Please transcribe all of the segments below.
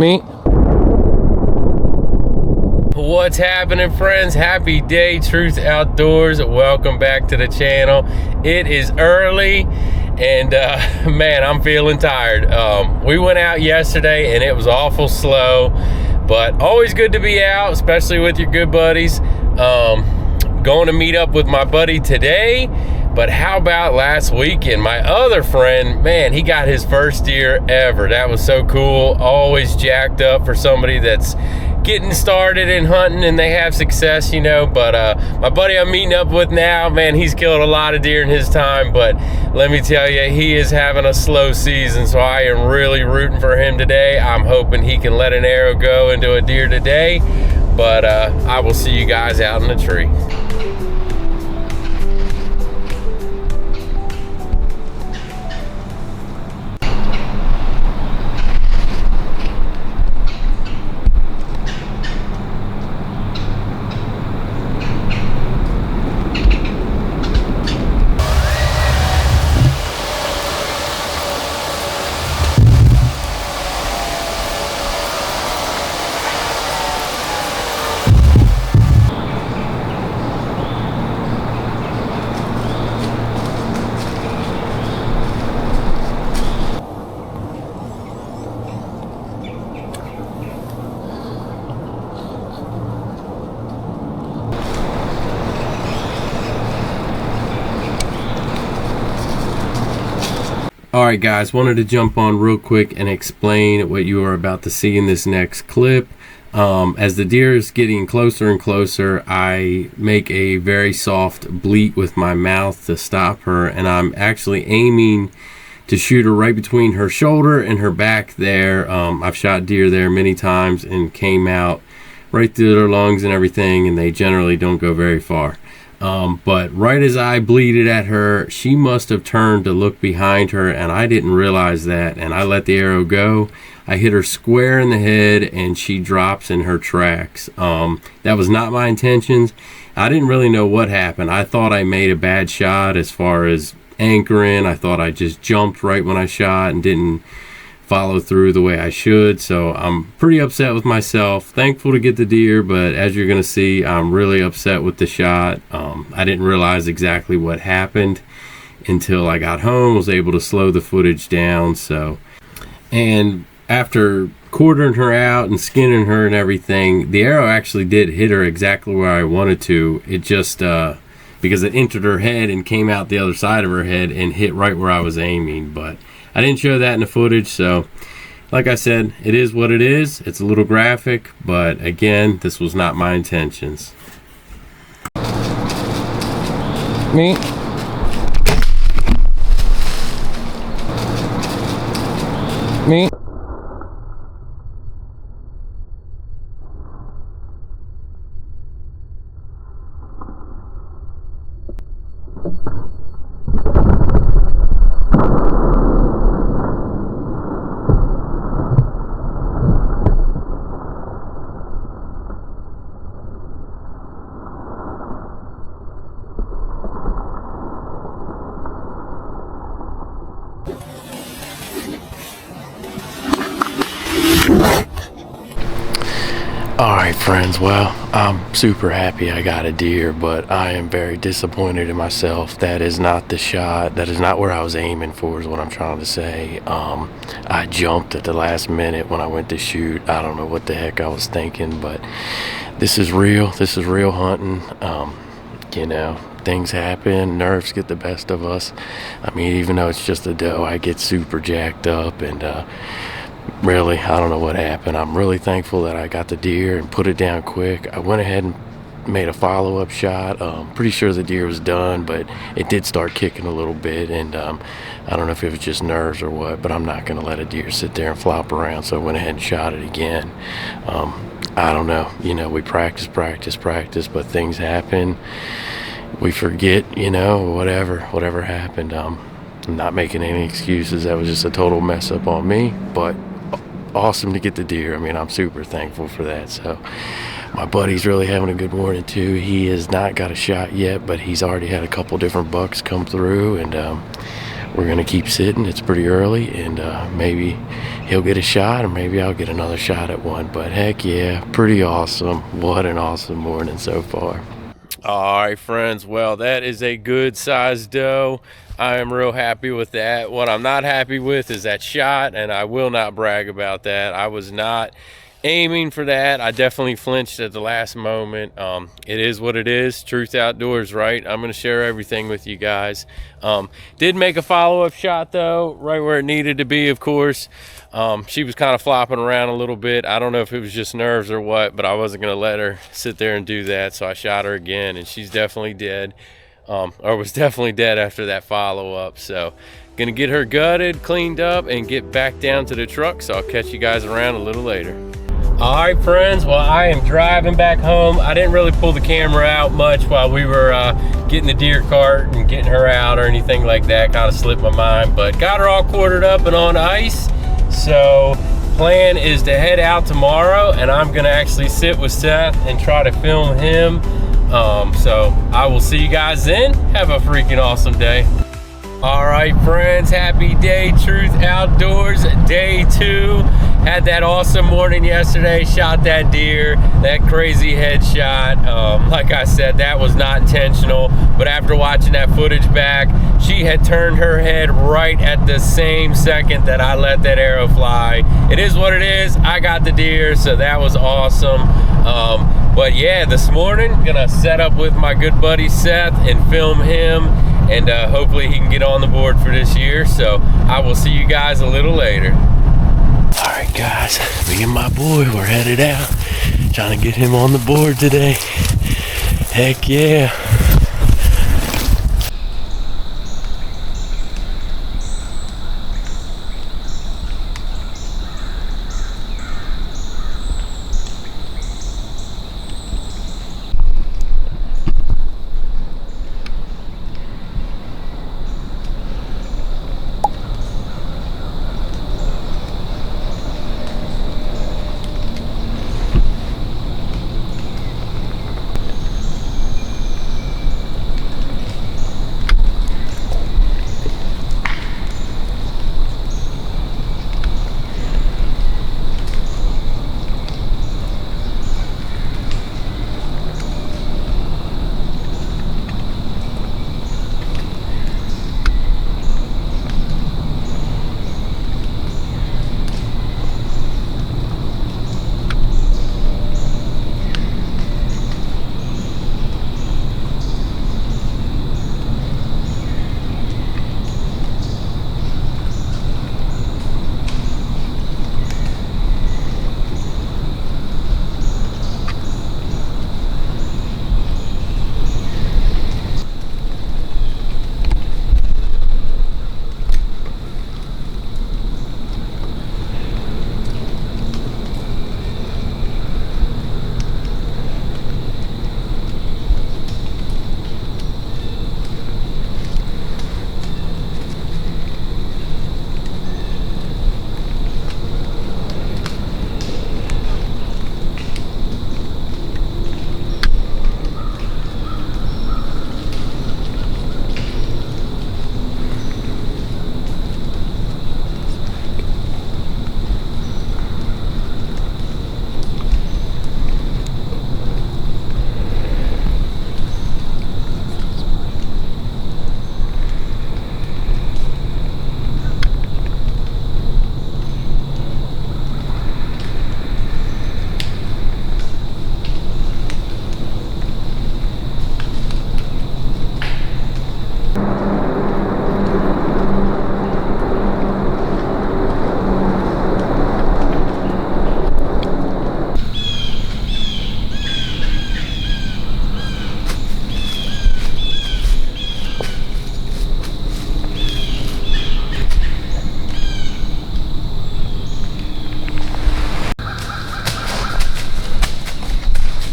Me. What's happening, friends? Happy day, Truth Outdoors. Welcome back to the channel. It is early and man, I'm feeling tired. We went out yesterday and it was awful slow, but always good to be out, especially with your good buddies. Going to meet up with my buddy today. But how about last weekend? My other friend, man, he got his first deer ever. That was so cool. Always jacked up for somebody that's getting started in hunting and they have success, you know. But my buddy I'm meeting up with now, man, he's killed a lot of deer in his time. But let me tell you, he is having a slow season. So I am really rooting for him today. I'm hoping he can let an arrow go into a deer today. But I will see you guys out in the tree. Alright guys, wanted to jump on real quick and explain what you are about to see in this next clip. As the deer is getting closer and closer, I make a very soft bleat with my mouth to stop her, and I'm actually aiming to shoot her right between her shoulder and her back there. I've shot deer there many times and came out right through their lungs and everything, and they generally don't go very far. But right as I bleated at her, she must have turned to look behind her, and I didn't realize that, and I let the arrow go. I hit her square in the head, and she drops in her tracks. That was not my intentions. I didn't really know what happened. I thought I made a bad shot as far as anchoring. I thought I just jumped right when I shot and didn't follow through the way I should, so I'm pretty upset with myself. Thankful to get the deer, but as you're gonna see, I'm really upset with the shot. I didn't realize exactly what happened until I got home, was able to slow the footage down. So, and after quartering her out and skinning her and everything, the arrow actually did hit her exactly where I wanted to. It just because it entered her head and came out the other side of her head and hit right where I was aiming. But I didn't show that in the footage, so like I said, it is what it is. It's a little graphic, but again, this was not my intentions. Me. Me. Alright friends, well, I'm super happy I got a deer, but I am very disappointed in myself. That is not the shot. That is not where I was aiming for, is what I'm trying to say. I jumped at the last minute when I went to shoot. I don't know what the heck I was thinking, but this is real. This is real hunting. You know, things happen. Nerves get the best of us. I mean, even though it's just a doe, I get super jacked up, and really, I don't know what happened. I'm really thankful that I got the deer and put it down quick. I went ahead and made a follow-up shot. Pretty sure the deer was done, but it did start kicking a little bit, and I don't know if it was just nerves or what, but I'm not going to let a deer sit there and flop around, so I went ahead and shot it again. I don't know, you know, we practice, but things happen. We forget, you know, whatever happened. I'm not making any excuses. That was just a total mess up on me, but awesome to get the deer. I mean, I'm super thankful for that. So my buddy's really having a good morning too. He has not got a shot yet, but he's already had a couple different bucks come through, and we're gonna keep sitting. It's pretty early, and maybe he'll get a shot, or maybe I'll get another shot at one. But heck yeah, pretty awesome. What an awesome morning so far. All right, friends, well, that is a good sized doe. I am real happy with that. What I'm not happy with is that shot, and I will not brag about that. I was not aiming for that. I definitely flinched at the last moment. It is what it is. Truth outdoors, right? I'm going to share everything with you guys. Did make a follow-up shot though, right where it needed to be, of course. She was kind of flopping around a little bit. I don't know if it was just nerves or what, but I wasn't going to let her sit there and do that, so I shot her again, and she's definitely dead. Or was definitely dead after that follow-up. So gonna get her gutted, cleaned up, and get back down to the truck. So I'll catch you guys around a little later. All right, friends, well, I am driving back home. I didn't really pull the camera out much while we were getting the deer cart and getting her out or anything like that. Kind of slipped my mind, but got her all quartered up and on ice. So plan is to head out tomorrow, and I'm gonna actually sit with Seth and try to film him. So I will see you guys then. Have a freaking awesome day. All right, friends, happy day. Truth Outdoors, day 2. Had that awesome morning yesterday, shot that deer, that crazy headshot. Like I said, that was not intentional, but after watching that footage back, she had turned her head right at the same second that I let that arrow fly. It is what it is. I got the deer, so that was awesome. But yeah, this morning, gonna set up with my good buddy Seth and film him, and hopefully he can get on the board for this year. So I will see you guys a little later. All right, guys, me and my boy, we're headed out, trying to get him on the board today. Heck yeah.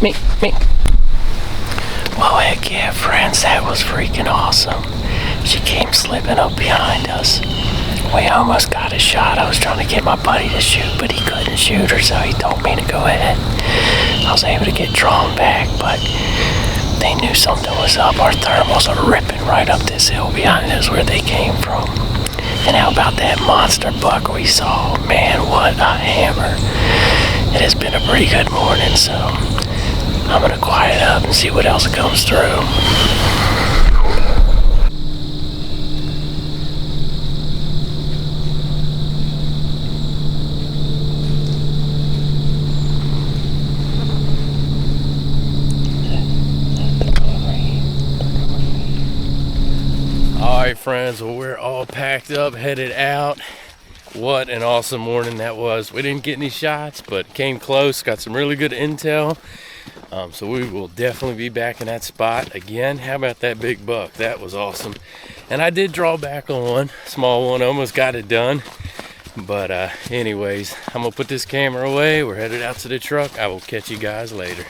Me. Well, heck yeah, friends, that was freaking awesome. She came slipping up behind us. We almost got a shot. I was trying to get my buddy to shoot, but he couldn't shoot her, so he told me to go ahead. I was able to get drawn back, but they knew something was up. Our thermals are ripping right up this hill behind us where they came from. And how about that monster buck we saw? Man, what a hammer. It has been a pretty good morning, so I'm gonna quiet up and see what else comes through. Alright friends, well we're all packed up, headed out. What an awesome morning that was. We didn't get any shots, but came close, got some really good intel. So we will definitely be back in that spot again. How about that big buck? That was awesome. And I did draw back on one, small one, almost got it done. But anyways, I'm gonna put this camera away. We're headed out to the truck. I will catch you guys later.